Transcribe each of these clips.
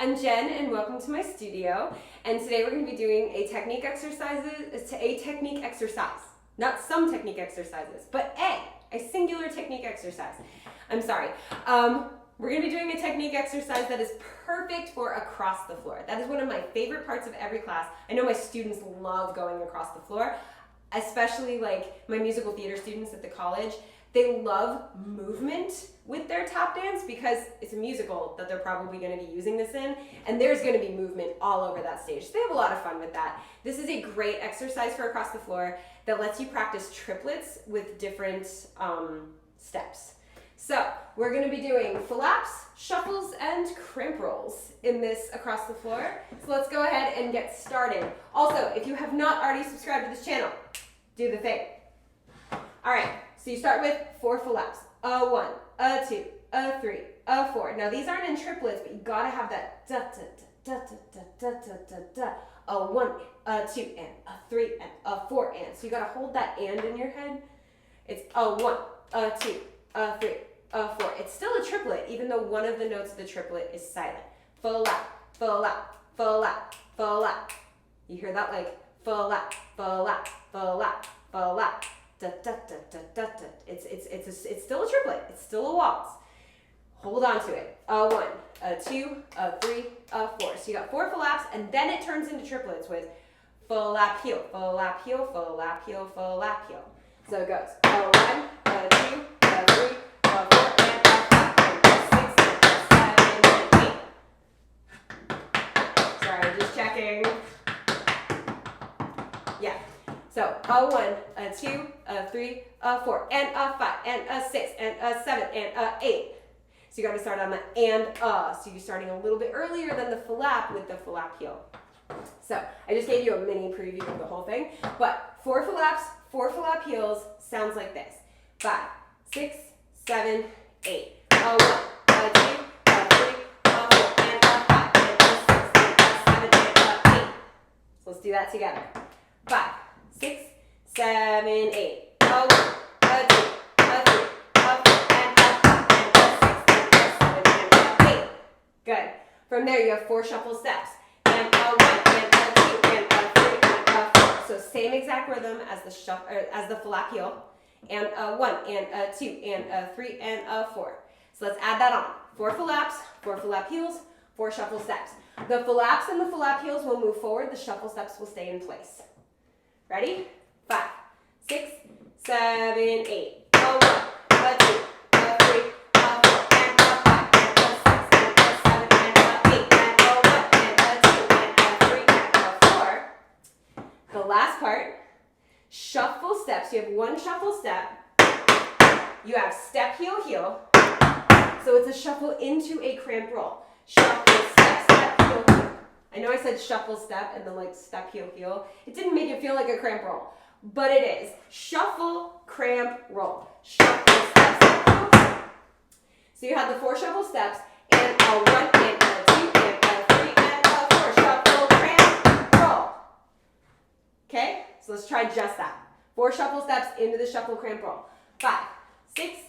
I'm Jen and welcome to my studio. And today we're going to be doing a technique exercise, not some technique exercises, but a singular technique exercise. I'm sorry. We're going to be doing a technique exercise that is perfect for across the floor. That is one of my favorite parts of every class. I know my students love going across the floor, especially like my musical theater students at the college. They love movement with their tap dance because it's a musical that they're probably going to be using this in, and there's going to be movement all over that stage. So they have a lot of fun with that. This is a great exercise for across the floor that lets you practice triplets with different steps. So we're going to be doing flaps, shuffles, and cramp rolls in this across the floor. So let's go ahead and get started. Also, if you have not already subscribed to this channel, do the thing. All right, so you start with 4 flaps. A 1, a 2, a 3, a 4. Now these aren't in triplets, but you gotta have that da da da da da da da da. A 1, a 2, and a 3, and a 4, and. So you gotta hold that and in your head. It's a 1, a 2, a 3, a 4. It's still a triplet, even though one of the notes of the triplet is silent. Flap, flap, flap, flap. You hear that like flap, flap, flap, flap. Da, da, da, da, da, da. It's still a triplet. It's still a waltz. Hold on to it. A 1, a 2, a 3, a 4. So you got 4 flaps, and then it turns into triplets with flap heel, flap heel, flap heel, flap heel. So it goes a 1, a 2, a 3, a 4, and a 5, and a 6, and a 7, and 8. Sorry, just checking. Yeah. So a 1, a 2, a 3, a 4, and a 5, and a 6, and a 7, and a 8. So you got to start on the and So you're starting a little bit earlier than the flap with the flap heel. So I just gave you a mini preview of the whole thing. But 4 flaps, 4 flap heels sounds like this. 5, 6, 7, 8. A 1, a 2, a 3, a 4, and a 5, and a 6, and a 7, and a 8. So let's do that together. 5, 6, 7, 8. A 1, a 2, a 3, a 4, and a 5, and a 6, and a 7, and a 8. Good. From there, you have 4 shuffle steps. And a 1, and a 2, and a 3, and a 4. So same exact rhythm as the flap heel. And a 1, and a 2, and a 3, and a 4. So let's add that on. 4 flaps, 4 flap heels, 4 shuffle steps. The flaps and the flap heels will move forward. The shuffle steps will stay in place. Ready? 5, 6, 7, 8. A 1, a 2, a 3, a 4, and a 5, and a 6, and a 7, and a 8, and a 1, and a 2, and a 3, and a 4. The last part, shuffle steps. You have 1 shuffle step. You have step, heel, heel. So it's a shuffle into a cramp roll. Shuffle, step, step, heel, heel. I know I said shuffle step and then like step, heel, heel. It didn't make it feel like a cramp roll, but it is. Shuffle, cramp, roll. Shuffle, step, step, heel. So you have the 4 shuffle steps and a 1, and a 2, and a 3, and a 4. Shuffle, cramp, roll. Okay, so let's try just that. 4 shuffle steps into the shuffle, cramp, roll. 5, 6,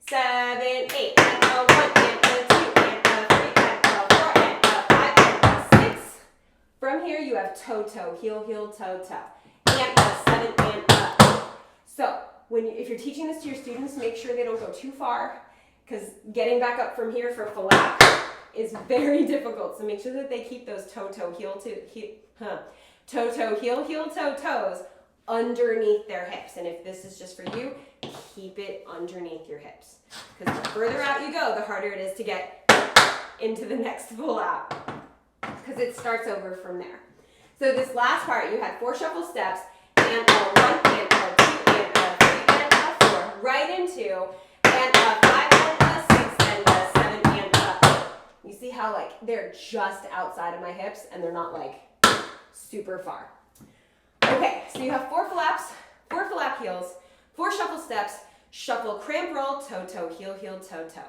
7, 8. And a 1, and a 2, and a 3, and a 4, and a 5, and a 6. From here, you have toe, toe, heel, heel, toe, toe, and a 7, and a 8. So if you're teaching this to your students, make sure they don't go too far, because getting back up from here for flap is very difficult. So make sure that they keep those toe, toe, heel, toe, toe, heel, heel, toe, toes underneath their hips. And if this is just for you, keep it underneath your hips, because the further out you go, the harder it is to get into the next flap, because it starts over from there. So this last part, you had 4 shuffle steps and a 1, and a 2, and a 3, and a 4 right into, and a 5, and a 6, and a 7, and a 8. You see how like they're just outside of my hips and they're not like super far. Okay, so you have 4 flaps, 4 flap heels, 4 shuffle steps, shuffle, cramp, roll, toe, toe, heel, heel, toe, toe.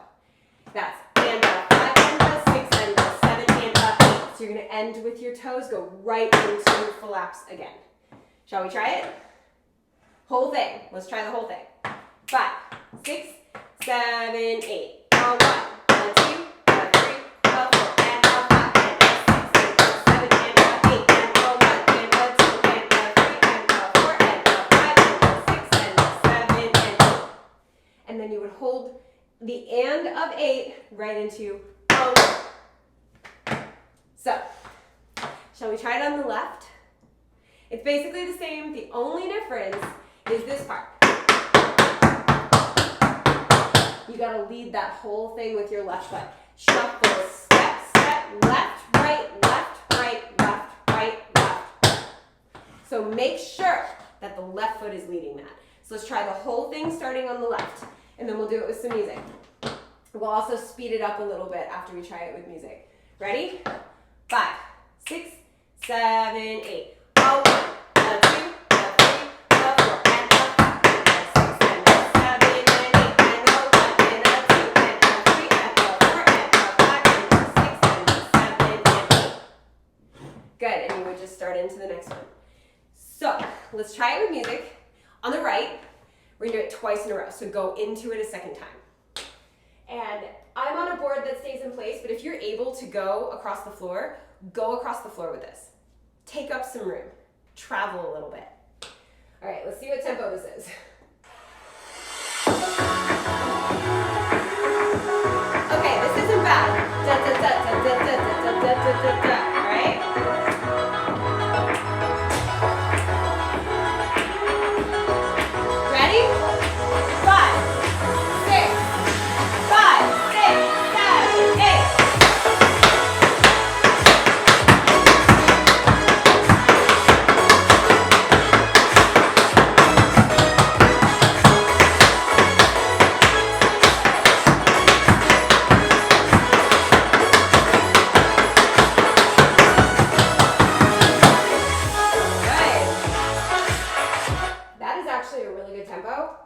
That's and a 5, and a 6, and a 7, and a 8. So you're going to end with your toes, go right into flaps again. Shall we try it? Whole thing. Let's try the whole thing. 5, 6, 7, 8. A 1, a 2, a 3, a 4, and a 5, and the and of 8 right into a 1. So, shall we try it on the left? It's basically the same. The only difference is this part. You gotta lead that whole thing with your left foot. Shuffle, step, step, left, right, left, right, left, right, left. So make sure that the left foot is leading that. So let's try the whole thing starting on the left, and then we'll do it with some music. We'll also speed it up a little bit after we try it with music. Ready? 5, 6, 7, 8. A 1, a 2, a 3, a 4, and a 5, and a 6, and a 7, and 8, and a 1, and a 2, and a 3, and a 4, and a 5, and a 6, and a 7, and 8. Good, and you would just start into the next one. So, let's try it with music. On the right, we're gonna do it twice in a row, so go into it a second time. And I'm on a board that stays in place, but if you're able to go across the floor with this. Take up some room. Travel a little bit. All right, let's see what tempo this is. Okay, this isn't bad. Da, da, da, da, da, da, da, da, da, da, da. All right? Ready? 5, 6, 5, 6, 7, 8.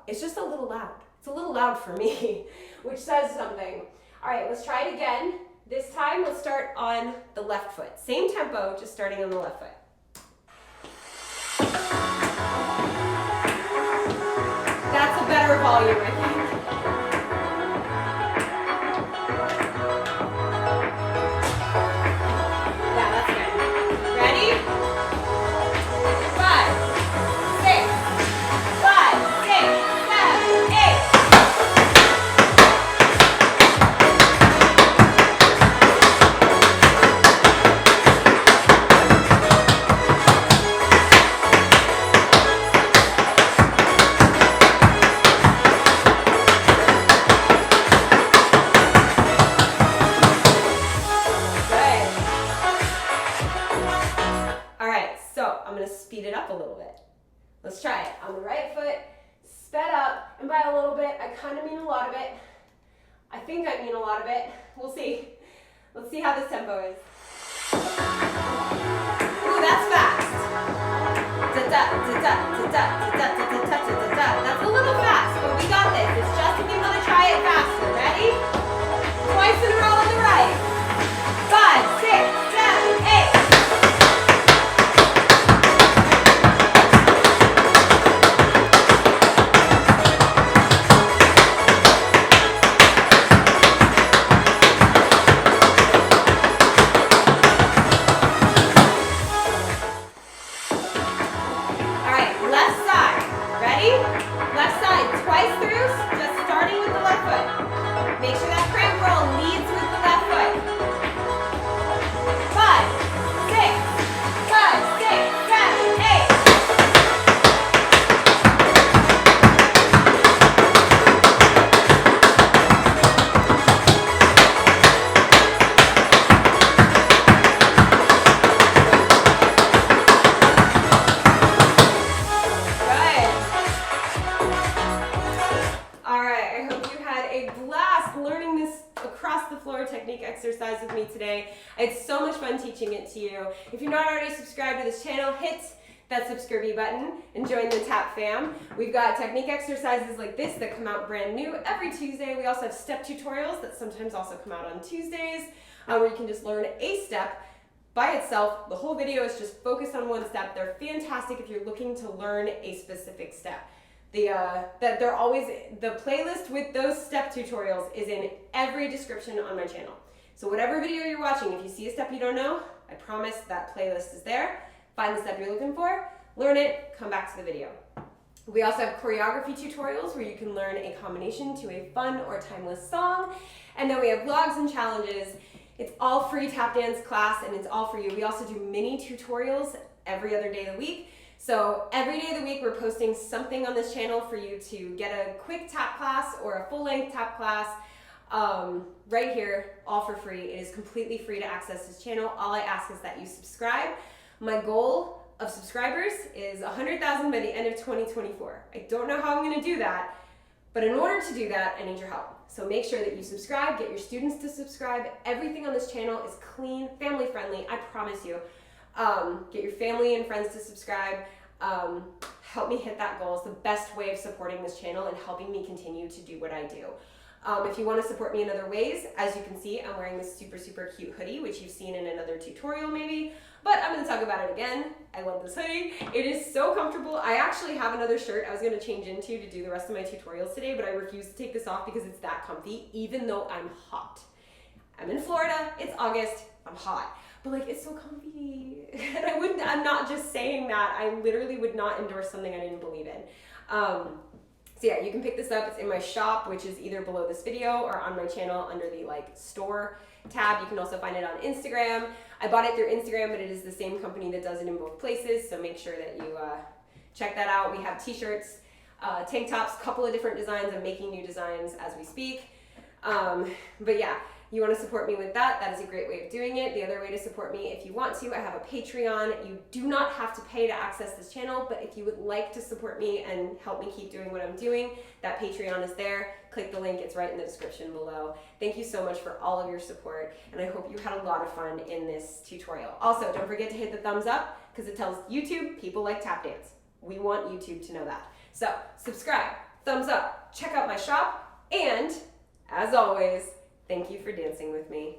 It's just a little loud. It's a little loud for me, which says something. All right, let's try it again. This time, let's start on the left foot. Same tempo, just starting on the left foot. That's a better volume, I think. Yeah, that's good. Ready? 5, 6, 5, 6, 7, 8. Speed it up a little bit. Let's try it. On the right foot, sped up, and by a little bit, I kind of mean a lot of it. I think I mean a lot of it. We'll see. Let's see how this tempo is. Ooh, that's fast. That's a little fast, but we got this. It's just if you want to try it faster. Ready? Twice in a row on the right. 5, 6, 7, 8. Left side, twice through, just starting with the left foot. Make sure that cramp roll leads with the left foot. 5, 6, 5, 6, 7, 8. Technique exercise with me today. I had so much fun teaching it to you. If you're not already subscribed to this channel, hit that subscribe button and join the TAP fam. We've got technique exercises like this that come out brand new every Tuesday. We also have step tutorials that sometimes also come out on Tuesdays, where you can just learn a step by itself. The whole video is just focused on one step. They're fantastic if you're looking to learn a specific step. The playlist with those step tutorials is in every description on my channel. So whatever video you're watching, if you see a step you don't know, I promise that playlist is there. Find the step you're looking for, learn it, come back to the video. We also have choreography tutorials where you can learn a combination to a fun or timeless song. And then we have vlogs and challenges. It's all free tap dance class and it's all for you. We also do mini tutorials every other day of the week. So every day of the week we're posting something on this channel for you to get a quick tap class or a full-length tap class right here, all for free. It is completely free to access this channel. All I ask is that you subscribe. My goal of subscribers is 100,000 by the end of 2024. I don't know how I'm going to do that, but in order to do that, I need your help. So make sure that you subscribe, get your students to subscribe. Everything on this channel is clean, family friendly, I promise you. Get your family and friends to subscribe. Help me hit that goal. It's the best way of supporting this channel and helping me continue to do what I do. If you want to support me in other ways, as you can see, I'm wearing this super, super cute hoodie, which you've seen in another tutorial maybe, but I'm going to talk about it again. I love this hoodie. It is so comfortable. I actually have another shirt I was going to change into to do the rest of my tutorials today, but I refuse to take this off because it's that comfy, even though I'm hot. I'm in Florida, it's August, I'm hot, but like it's so comfy. And I'm not just saying that, I literally would not endorse something I didn't believe in. So yeah, you can pick this up. It's in my shop, which is either below this video or on my channel under the like store tab. You can also find it on Instagram. I bought it through Instagram, but it is the same company that does it in both places. So make sure that you check that out. We have t-shirts, tank tops, a couple of different designs. I'm making new designs as we speak. But yeah, you want to support me with that, that is a great way of doing it. The other way to support me, if you want to, I have a Patreon. You do not have to pay to access this channel, but if you would like to support me and help me keep doing what I'm doing, that Patreon is there. Click the link, it's right in the description below. Thank you so much for all of your support, and I hope you had a lot of fun in this tutorial. Also, don't forget to hit the thumbs up, because it tells YouTube people like tap dance. We want YouTube to know that. So, subscribe, thumbs up, check out my shop, and, as always, thank you for dancing with me.